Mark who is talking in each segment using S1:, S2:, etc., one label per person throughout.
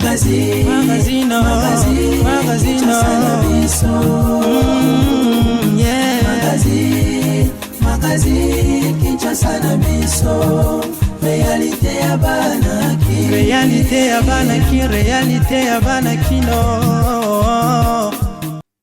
S1: Magazino Magazine Kinshasa na biso Réalité ya banaki Réalité ya banakino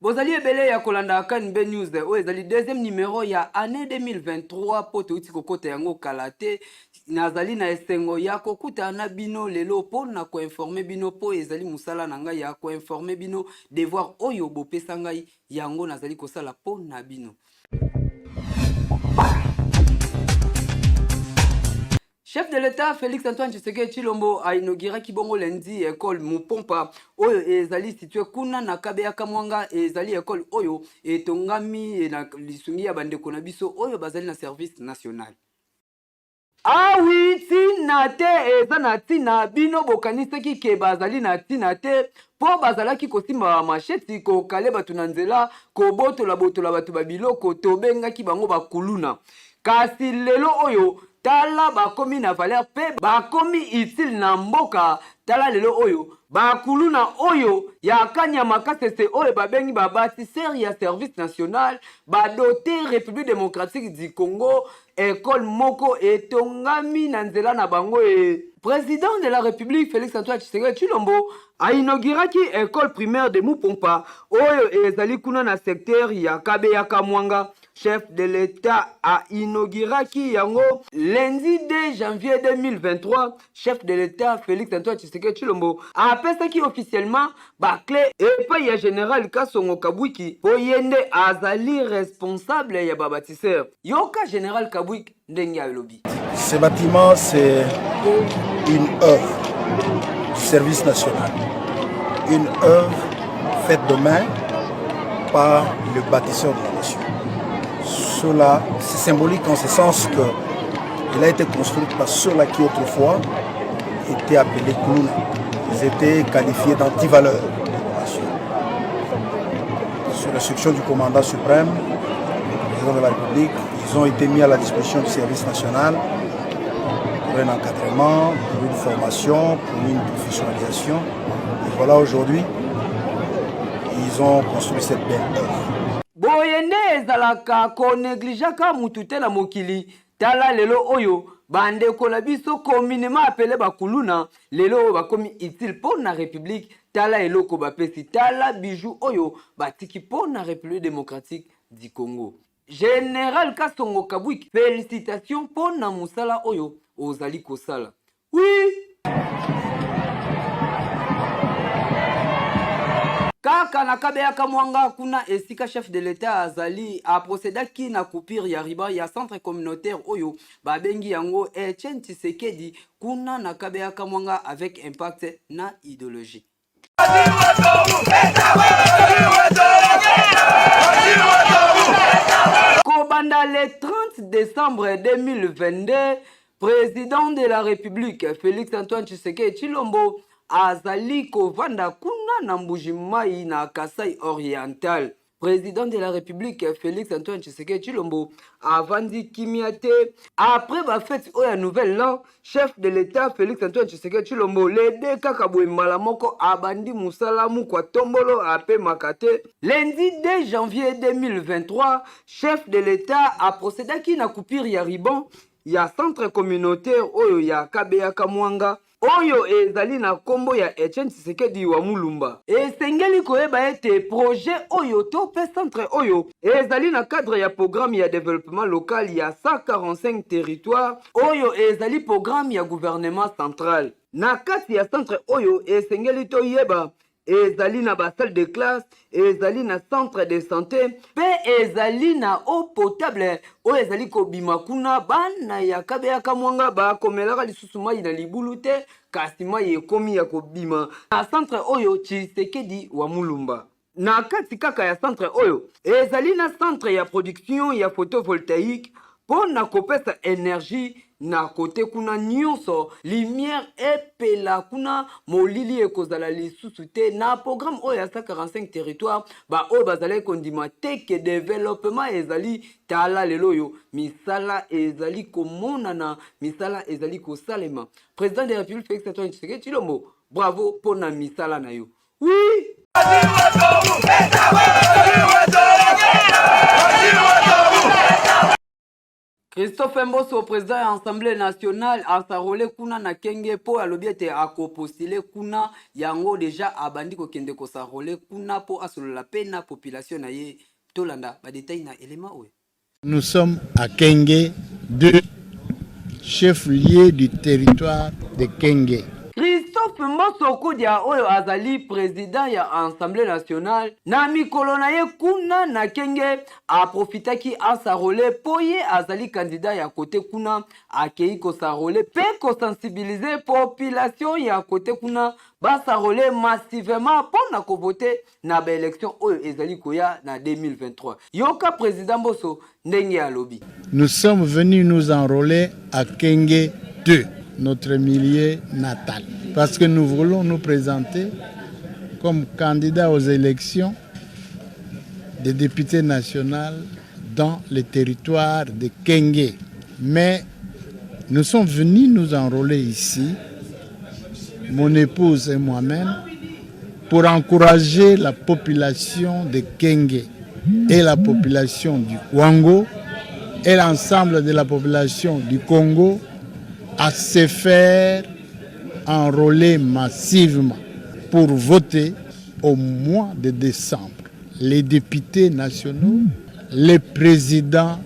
S2: Bozali ebele ya kolanda Kanbe News o ezali deuxième numéro ya année 2023 poto uti kokota yango kalate nazali na esengo ya kokuta na bino lelo po na ko informer bino po ezali musala na ngai ya ko informer bino devoir oyo bopesa ngai yango nazali kosala po na bino. Chef de l'État Félix Antoine Tshisekedi Tshilombo a inauguré Kibongo lundi école Mupompa oyo ezali situé kuna na Kabeya Kamwanga ezali école oyo etongami na lisungi ya bandeko na biso oyo bazali na service national. Ah oui, tina te eza na tina bino bokanisaki ke bazali na tina te po bazalaki kosimba macheti ko kale batu na nzela ko botola batu babiloko tobengaki bango bakuluna. Kasi lelo oyo tala bakomi na valeur pe bakomi utile na mboka tala lelo oyo bakuluna oyo ya kanyama kasese oyo babengi babâtisseur ya service national badoté République démocratique du Congo école moko etongami na nzela na bango Président de la République Félix Antoine Tshisekedi Tshilombo a inauguraki école primaire de Mupompa oyo ezali kuna na secteur ya Kabeya Kamwanga. Chef de l'État a inauguraki yango lundi 2 janvier 2023. Chef de l'État Félix Antoine Tshisekedi Tshilombo a pesaki officiellement bakle epai ya général Kasongo Kabwiki po yende azali responsable ya babâtisseur. Yoka général Kabwiki ndenge alobi.
S3: Ce bâtiment c'est une œuvre du service national. Une œuvre faite de main par le bâtisseur de la nation. Cela, c'est symbolique en ce sens qu'il a été construit par ceux-là qui autrefois étaient appelés Kuluna. Ils étaient qualifiés d'antivaleurs. Sur l'instruction du commandant suprême, le président de la République, ils ont été mis à la disposition du service national pour un encadrement, pour une formation, pour une professionnalisation. Et voilà aujourd'hui, ils ont construit cette belle œuvre.
S2: Boyende ezalaka ko neglijaka mutute la mokili tala lelo oyo bande kola biso communément appelé bakuluna lelo bakomi utile po na république tala eloko bapesi tala bijou oyo batiki po na République démocratique du Congo. Général Kasongo Kabwiki, félicitations po na musala oyo ozali kosala. Oui. Kaka na Kabeya Kamwanga kuna esika chef de l'État azali a procédaki na coupure ya riba ya centre communautaire oyo babengi yango Etienne Tshisekedi kuna na Kabeya Kamwanga avec impact na idéologie. Kobanda le 30 décembre 2022, président de la République Félix Antoine Tshisekedi Tshilombo azali kovanda kuna na Mbujimai na Kasai Oriental. Président de la République Félix Antoine Tshisekedi Tshilombo avandi kimiate après ba fête oya nouvelle l'an chef de l'État Félix Antoine Tshisekedi Tshilombo le deka kabwe malamoko abandi musalamu kwa tombolo ape makate lundi 2 janvier 2023 chef de l'État a procédé na coupure ya riban ya centre communautaire oyo ya Kabeya Kamwanga oyo ezali na kombo ya Etienne Tshisekedi wa Mulumba. Esengeli koyeba ete projet oyo to pe centre oyo ezali na cadre ya programme ya développement local ya 145 territoires oyo ezali programme ya gouvernement central. Na kati ya centre oyo esengeli to yeba ezali na ba salle de classe, ezali na centre de santé, pe ezali na eau potable, o ezali ko bimakuna bana ya Kabeya Kamwanga ba komelaka lisusu mai na libulu te, kasi mai ekomi ya kobima. Na centre oyo Tshisekedi wa Mulumba. Na kati kaka ya centre oyo, ezali na centre ya production ya photovoltaïque, pona kopesa énergie na kote kuna nyonso lumière epela kuna molili ekozala lisusu te na programme oyo ya 145 territoire ba oyo bazali kondima te ke développement ezali tala lelo oyo misala ezali komonana misala ezali kosalema. Président de la République Félix Antoine Tshisekedi Tshilombo, bravo pona misala na yo. Oui. Christophe Mboso, président de l'Assemblée nationale, a sarolé kuna na kenge po alobiete ako postile kuna yango déjà abandi ko kende ko sarolé kuna po asolo la peine na population na ye tolanda ba détail na élément oyo.
S4: Nous sommes à Kenge 2, chef-lieu du territoire de Kenge.
S2: Christophe Mboso Kodia oyo azali président ya Assemblée nationale na mikolo na ye kuna na Kenge a profitaki asarole poye azali candidat ya kote kuna akei ko sarole pe ko sensibiliser population ya kote kuna basarole massivement pona ko voter na ba élection oyo ezali koya na 2023. Yoka président Mboso ndenge alobi.
S4: Nous sommes venus nous enrôler à Kenge 2. Notre milieu natal. Parce que nous voulons nous présenter comme candidats aux élections des députés nationaux dans le territoire de Kenge. Mais nous sommes venus nous enrôler ici, mon épouse et moi-même, pour encourager la population de Kenge et la population du Kwango et l'ensemble de la population du Congo à se faire enrôler massivement pour voter au mois de décembre les députés nationaux, les présidents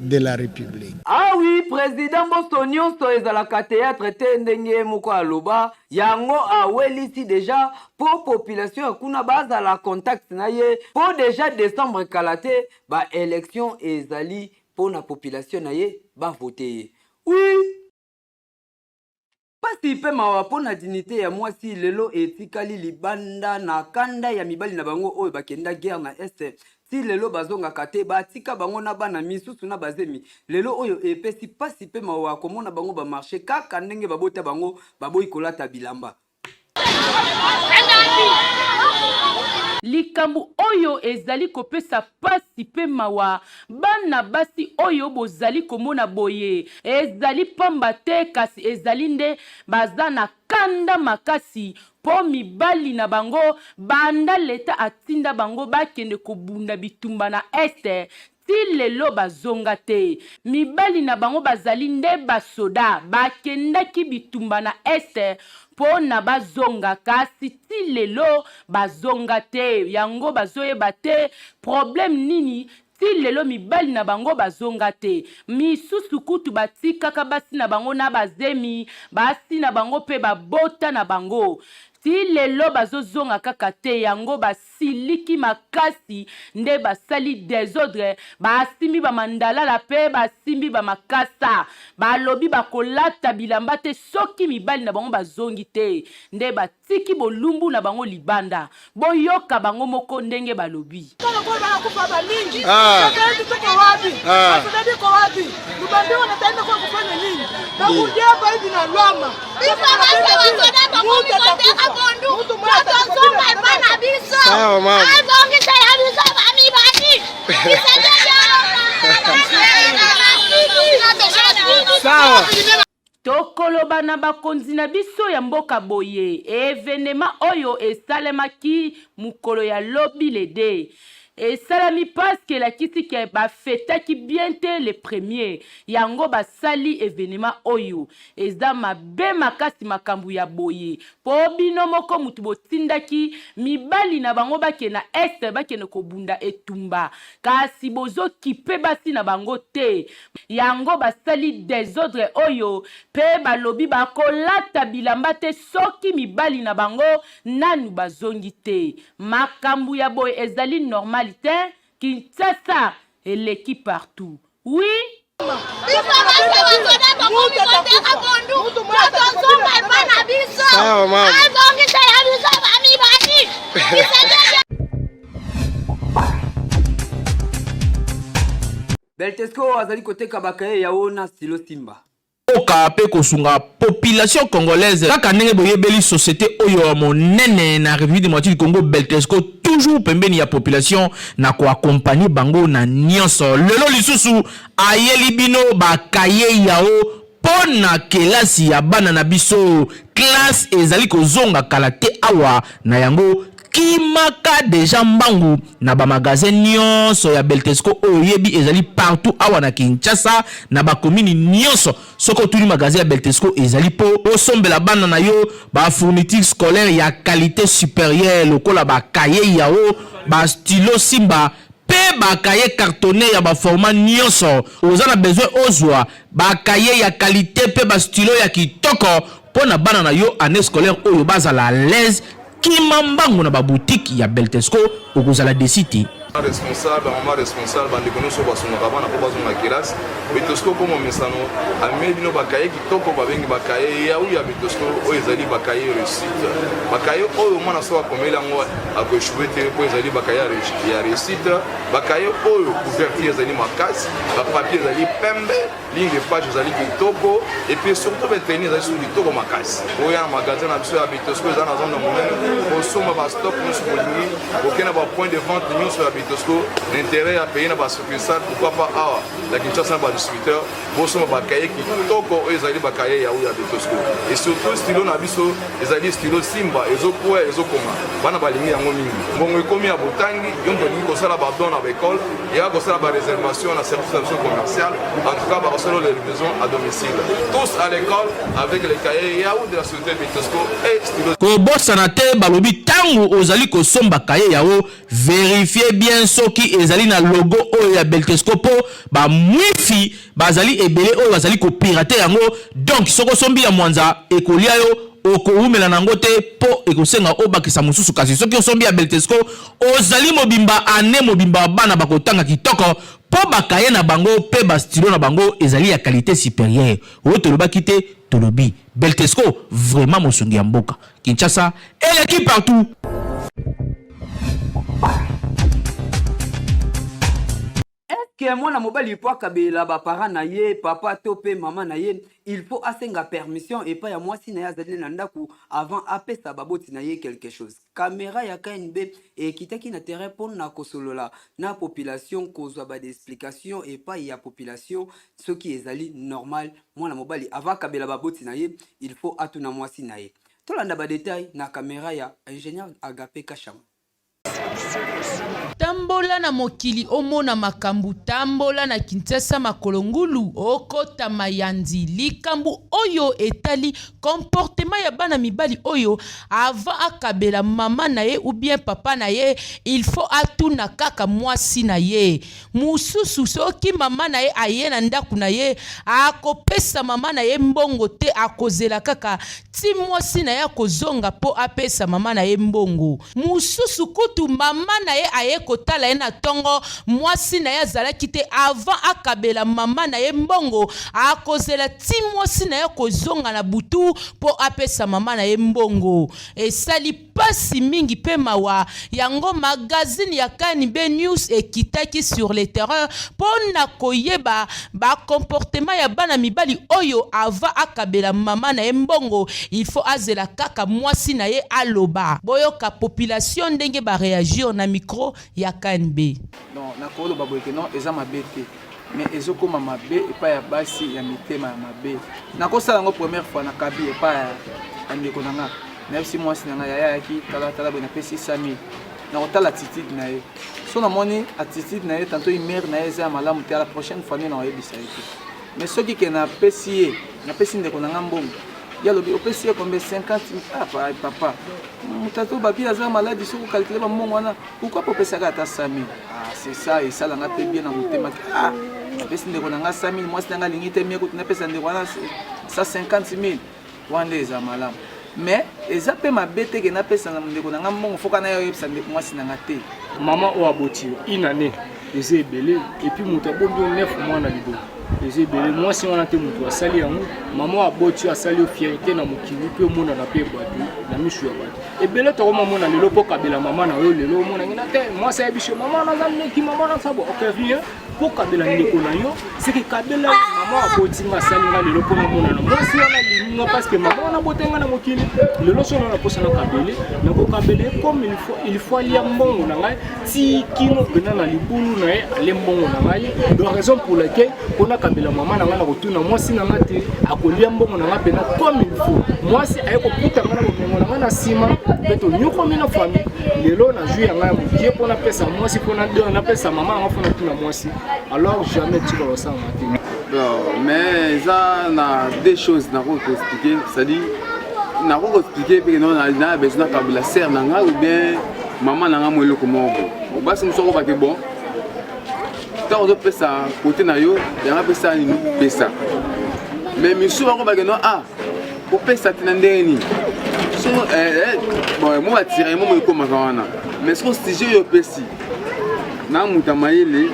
S4: de la République.
S2: Ah oui, président Mboso nyonso ezalaka théâtre te ndenge moko aloba yango awelisi déjà pour population ya kuna bazala contact na ye pour déjà décembre kalate ba élection ezali pour na population na ye ba voter. Oui. Pasi pe mawa pona dignité ya mwasi lelo etikali libanda na kanda ya mibali na bango oyo bakenda guerre na este ti lelo bazonga kate batika bango na bana misusu na bazemi lelo oyo epesi pasi pe mawa komona bango ba marché kaka ndenge babota bango baboyi kolata bilamba.
S5: Likambu oyo ezali kopesa pasi pe mawa bana basi oyo bozali komona boye ezali pamba te kasi ezali nde baza na kanda makasi po mibali na bango banda leta atinda bango bakende kobunda bitumba na este ti lelo bazonga te mibali na bango bazali nde basoda bakendaki bitumba na este po na bazonga kasi ti lelo bazonga te yango bazoyeba te problème nini ti lelo mibali na bango bazonga te misusu kutu batikaka basi na bango na bazemi basi na bango pe babota na bango ti lelo bazozonga kaka te yango basiliki makasi nde basali désordre basimbi bamandalala pe basimbi bamakasa balobi bakolata bilamba te soki mibali na bango bazongi te nde batiki bolumbu na bango libanda boyoka bango moko ndenge balobi. Tokoloba na bakonzi na biso ya mboka boye evenema oyo esalemaki mukolo ya lobi lede esalami paske la kisi ke bafetaki bien te le premier yango basali evenema oyo eza mabe makasi makambu ya boye po bino moko mutu botindaki mibali na bango bakena este bakene kobunda etumba kasi bozo kipe basi na bango te yango basali désordre oyo pe balobi bakolata bilamba te soki mibali na bango nanu bazongi te makambu ya boye ezali normal Kinshasa et l'équipe partout. Oui.
S2: Belle Beltesco azali koteka bakaye yaona stilo Simba.
S6: Oka pe kosunga population congolaise kaka ndenge boyebeli société oyo monene na République démocratique du Congo Beltesco toujours pembeni ya population na ko accompagner bango na nyonso lelo lisusu ayeli bino bakaye yao pona kelasi ya bana na biso classe ezali kozonga kalate awa na yango kimaka deja mbangu na ba magasin nyonso ya Beltesco oyebi ezali partout awa na Kinshasa na ba commune nyonso soko tuli magasin ya Beltesco ezali po osombela bana na yo ba fourniture scolaire ya qualité supérieure lokola ba cahier yao ba stylo Simba pe ba cahier cartonné ya ba format nyonso ozana besoin ozwa ba cahier ya qualité pe ba stylo ya kitoko pona bana na yo année scolaire oyo bazala l'aise Kimambango na ba boutique ya Beltesco okozala desiti
S7: responsable, maman responsable, bande kono so basuna kabana ko bazuna classe. Beltesco comme mesano, amedi no bakaye kitoko babengi bakaye ya u ya Beltesco o ezali bakaye réussite. Bakaye o mwana so akomela ngo akoshwete ko ezali bakaye ya réussite. Bakaye o couverture ezali makasi, ba papier ezali pembe, ligne de page ezali kitoko et puis surtout maintenir ezali sur kitoko makasi. O ya magasin na biso ya Beltesco ezana zone de moment, o soma ba stock no so bolingi, o kena ba point de vente no so l'intérêt à payer dans la succursale, pourquoi pas à la Kinshasa dans le distributeur, bon sont bakaye qui toko ezali bakaye ya uya Beltesco et surtout stylo na biso ezali stylo Simba ezokuwa ezokoma bana balingi yango mingi bongo ekomi ya botangi yombo lingi kosala ba don na école et ya kosala ba réservation na service commercial en tout cas ba kosala les livraisons à domicile tous à l'école avec les cahiers ya de la société Beltesco et stylo
S6: ko bossana te balobi tangu ozali kosomba kaye yao vérifier bien soki ezali na logo oyo ya Beltesco po ba mwifi bazali ebele oyo bazali ko pirater yango donc soko sombi ya mwanza ekolia yo okoumela nango te po ekosenga obakisa mususu kasi soki osombi ya Beltesco ozali mobimba ane mobimba bana bakotanga kitoko po bakaye na bango pe ba stylo na bango ezali ya qualité supérieure o tolobaki te tolobi Beltesco vraiment mosungi ya mboka Kinshasa et l'équipe partout.
S2: Que mwana mobali po akabela ba parents na ye papa to pe maman na ye il faut asenga permission et pas ya mwasi na ya zali na ndaku avant apesa baboti na ye quelque chose caméra ya KNB et kitaki na terrain pour na kosolola na population kozwa ba d'explication et pas ya population ce qui ezali normal mwana mobali avant akabela baboti na ye il faut atuna mwasi na ye tolanda ba détail na caméra ya ingénieur Agapé Kachama.
S5: Tambola na mokili omona makambu tambola na Kinshasa makolongulu okota mayandi likambu oyo etali comportement ya bana mibali oyo avant akabela mama na ye ou bien papa na ye il faut atuna kaka mwasi na ye mususu soki mama na ye aye na ndaku na ye akopesa mama na ye mbongo te akozela kaka ti mwasi na ye akozonga po apesa mama na ye mbongo mususu kutu mama na ye aye kotala ye na tongo mwasi na ye azalaki te avant akabela mama na ye mbongo akozela ti mwasi na ye kozonga na butu po apesa mama na ye mbongo esali pasi mingi pe mawa yango magazine ya KNB News ekitaki sur le terrain pona koyeba ba comportement ya bana mibali oyo avant akabela mama na ye mbongo il faut azela kaka mwasi na ye aloba boyoka population ndenge ba réagir na micro ya KNB.
S8: Non, na kolo baboyeke non eza mabete mais ezokoma mabe epa ya basi ya mitema ya mabe nakosala yango première fois na kabi epa ya ndeko nanga nayebisi mwasi nanga yayaki tala boye napesi 100,000 nakotala attitude na ye so namoni attitude na ye tanto imere na ye eza ya malamu te la prochaine fois nde nakoyebisa ye te mais soki ke napesi ndeko nanga mbongo yalobi opesi ye kombe 50,000 papa mutato babi aza maladi soko calculer ba mbongo wana pourquoi popesaka ata 100,000 c'est ça et ça langa pe bien na motema pesi ndeko nanga 100,000 mwasi nanga lingi te mieko tunapesa ndeko wana 150,000 wande eza malamu mais eza pe mabete ke napesa na ndeko nanga mbongo foka na yo yebisa ndeko mwasi nanga te
S9: mama o aboti inane eza ebele et puis muta bombi 9 mois na libo eza ebele mwasi wana te mutu asali yango mama aboti asali fierté na mokili pe omona na pe bato na misu ya bato ebele tokoma mona lelo po kabela mama na yo lelo omona ngina te mwasi ya biso mama na zameki mama na sabo ok rien pour kabela ndeko na yo c'est que kabela maman akotinga salinga lelo pona mona na moi si wana linga parce que maman na botenga na mokili lelo so na posa na kabele na ko kabele comme il faut lia mbongo na ngai ti kino pena na libulu na ye ale mbongo na ngai la raison pour laquelle on a kabela maman na ngai na kotuna moi si na ngati akolia mbongo na ngai pena comme il faut moi si aye ko puta ngana bomengo na ngai na sima beto nyoko mina famille lelo na jui ngai mokie pona pesa moi si pona deux na pesa maman nga fona tuna moi si alors jamais tu vas ça
S10: mais ça na deux choses na ko expliquer ça dit na ko expliquer que non na besoin de kabela serre na nga ou bien maman na nga mo eloko moko basi musoko ba ke bon tant de pesa côté na yo ya nga pesa ni pesa mais misu ba ko ba ke non ah ko pesa tinandeni so bon moi attirer moi ko makana mais ce que si yo pesi na mutamayele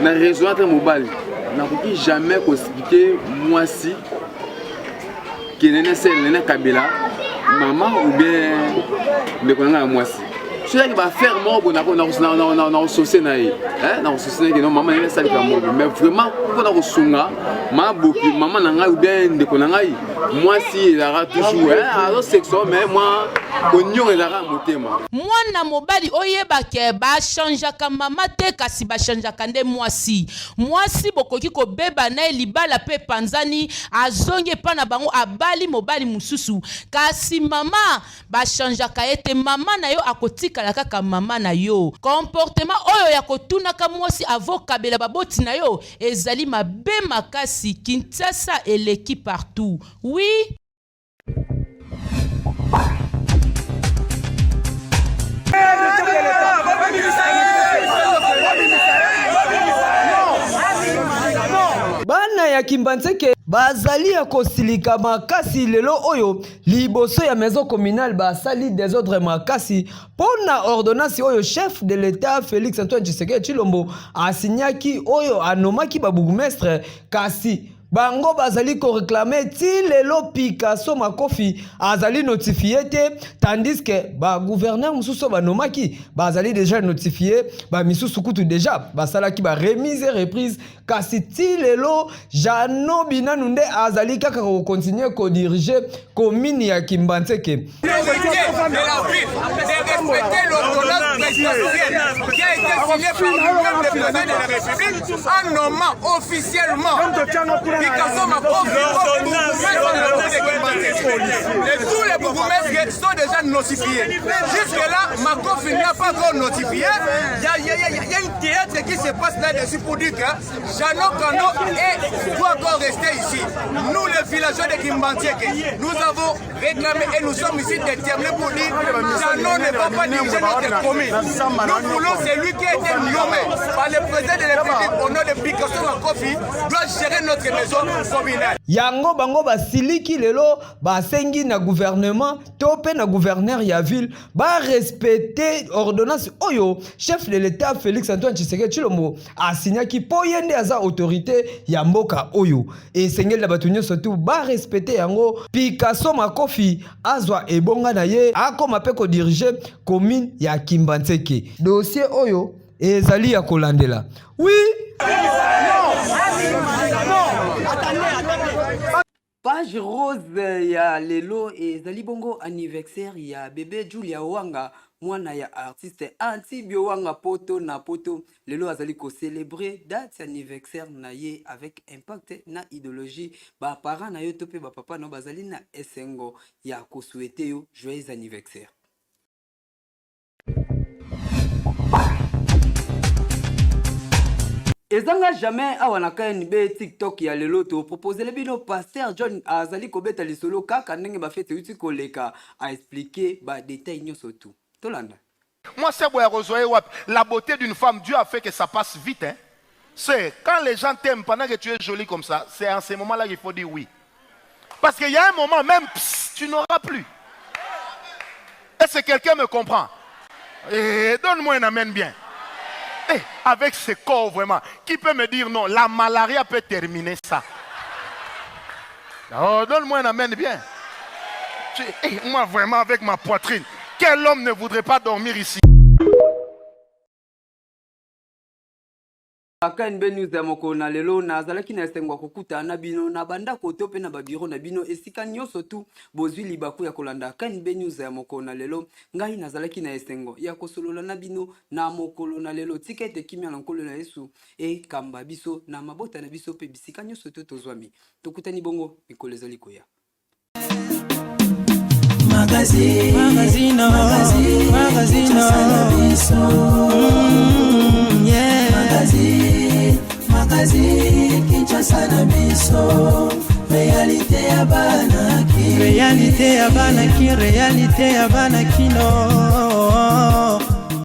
S10: na raison entre mobile na koki jamais ko expliquer moi si que nene kabela maman ou bien ndeko na moi si je sais que va faire mort na société na hein na société que non maman elle ça ka mort mais vraiment ko na ko sunga ma boki maman na ngai ou bien ndeko na ngai moi si il aura toujours hein alors sexuel mais moi onyo elaka motema
S5: mwana mobali oyeba ke ba changeaka mama te kasi ba changeaka nde mwasi bokoki ko beba na libala pe panzani azonge pa na bango abali mobali mususu kasi mama ba changeaka ete mama na yo akotikala kaka mama na yo comportement oyo ya kotuna ka mwasi avokabela baboti na yo ezali mabe makasi Kinshasa eleki partout oui.
S2: Bana ya Kimbanzeke bazali ya kosilika makasi lelo oyo liboso ya maison communale basali désordre makasi pona ordonnance oyo chef de l'état Félix Antoine Tshisekedi Tshilombo asinyaki oyo anomaki ba bourgmestre kasi bango bazali ko réclamer ti lelo Picasso Makofi azali notifié te tandis que ba gouverneur mususu banomaki bazali déjà notifié ba misusu kutu déjà basalaki ba remise et reprise kasi ti lelo Jano Binanu nde azali kaka ko continuer ko diriger commune ya Kimbanzeke.
S11: En nommant officiellement Picasso Makofi et tous les bourgmestres sont déjà notifiés. Jusque-là, Makofi n'a pas encore notifié. Il y a une théâtre qui se passe là-dessus pour dire que Jano Kano doit encore rester ici. Nous, les villageois de Kimbanzeke, nous avons réclamé et nous sommes ici déterminés pour dire que Jano ne va pas diriger notre commune. Nous voulons celui qui a été nommé par le président de la République au nom de Picasso Makofi doit gérer notre maison communale.
S2: Yango bango basiliki lelo basengi na gouvernement tope na gouverneur ya ville ba respecter ordonnance oyo chef de l'état Félix Antoine Tshisekedi Tshilombo asinyaki po yende aza autorité ya mboka oyo et sengeli na batunyo surtout ba respecter yango Picasso Makofi azwa ebonga na ye akoma pe ko diriger commune ya Kimbanzeke dossier oyo ezali ya kolandela oui. Page rose ya lelo ezali bongo anniversaire ya bébé Julia Wanga mwana ya artiste Antibio Wanga poto na poto lelo azali ko célébrer date anniversaire na ye avec impact na idéologie ba parents na yo to pe ba papa no bazali na esengo ya ko souhaiter yo joyeux anniversaire. Ezanga jamais awanaka NB TikTok ya lelo to proposer le bino pasteur John azali kobeta lisolo kaka ndenge ba fete uti koleka a expliquer ba détails nyoso tout. Tolanda.
S3: Moi c'est boya rezoé wap la beauté d'une femme Dieu a fait que ça passe vite hein. C'est quand les gens t'aiment pendant que tu es jolie comme ça, c'est en ces moments-là qu'il faut dire oui. Parce qu'il y a un moment même tu n'auras plus. Est-ce que quelqu'un me comprend? Et donne-moi un amen bien. Hey, avec ce corps vraiment, qui peut me dire non, la malaria peut terminer ça. Oh, donne-moi un amen bien. Hey, moi vraiment avec ma poitrine, quel homme ne voudrait pas dormir ici?
S2: KNB News ya moko na lelo nazalaki na esengwa kokuta na bino na banda koto pe na babiro na bino esika nyonso tu bozwi libaku ya kolanda KNB News ya moko na lelo ngai nazalaki na esengo ya kosolola na bino na mokolo na lelo tikete kimia na nkolo na Yesu e kamba biso na mabota na biso pe bisika nyonso tu tozwami tokutani bongo mikolo ezali koya
S1: Magazino Magazine Kinshasa na biso Réalité ya bana ki Réalité ya bana kino